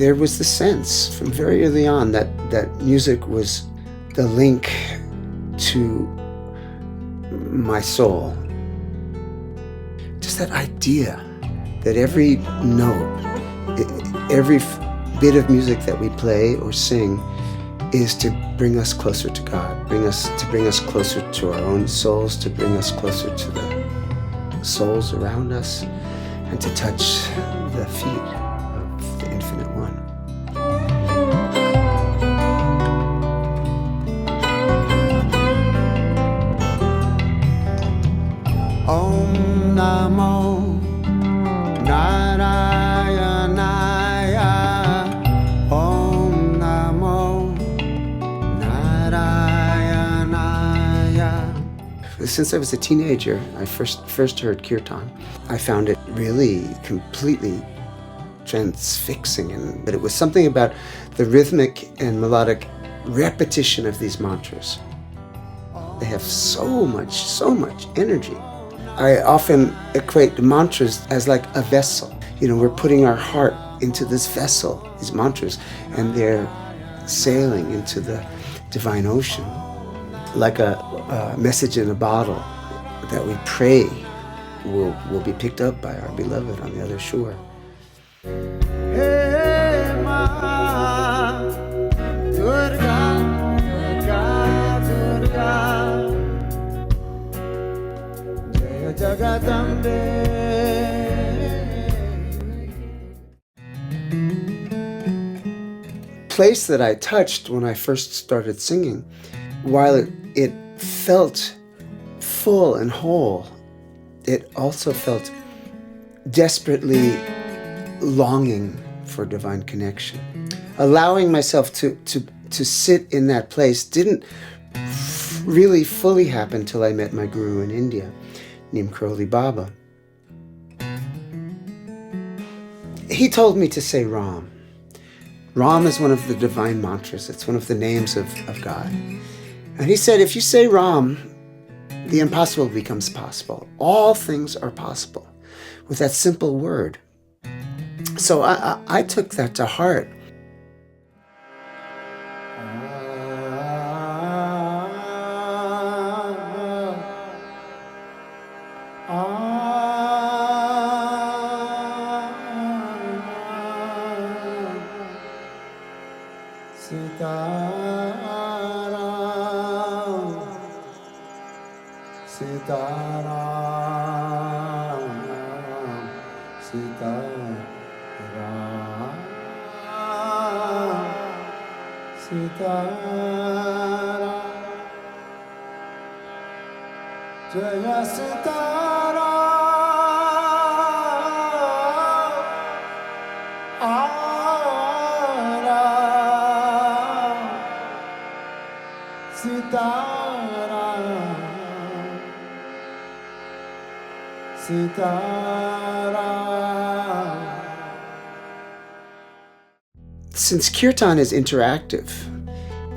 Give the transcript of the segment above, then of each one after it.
there was the sense from very early on that music was the link to my soul. Just that idea that every note, every bit of music that we play or sing is to bring us closer to God, bring us closer to our own souls, to bring us closer to the souls around us, and to touch the feet of the Infinite One. Om Namo Narayanaya. Om Namo Narayanaya. Since I was a teenager, I first heard kirtan. I found it really completely transfixing, but it was something about the rhythmic and melodic repetition of these mantras. They have so much energy. I often equate the mantras as like a vessel. We're putting our heart into this vessel, these mantras, and they're sailing into the divine ocean, like a message in a bottle that we pray will be picked up by our beloved on the other shore. Hey, Ma, Durga, Durga, Durga, Jaya Jagadambe. Place that I touched when I first started singing, while it felt full and whole, it also felt desperately longing for divine connection. Allowing myself to sit in that place didn't really fully happen till I met my guru in India, Neem Karoli Baba. He told me to say Ram. Ram is one of the divine mantras. It's one of the names of God. And he said, if you say Ram, the impossible becomes possible. All things are possible with that simple word. So I took that to heart. Jaya Sitara, Ara, Sitara, Sitara. Since kirtan is interactive,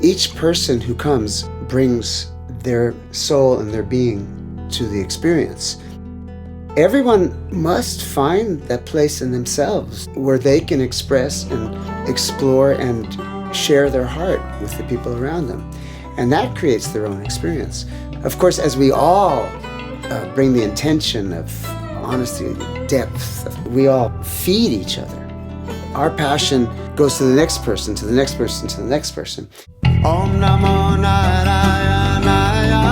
each person who comes brings their soul and their being to the experience. Everyone must find that place in themselves where they can express and explore and share their heart with the people around them. And that creates their own experience. Of course, as we all bring the intention of honesty, depth, we all feed each other. Our passion goes to the next person, to the next person, to the next person. Om Namo Narayanaya.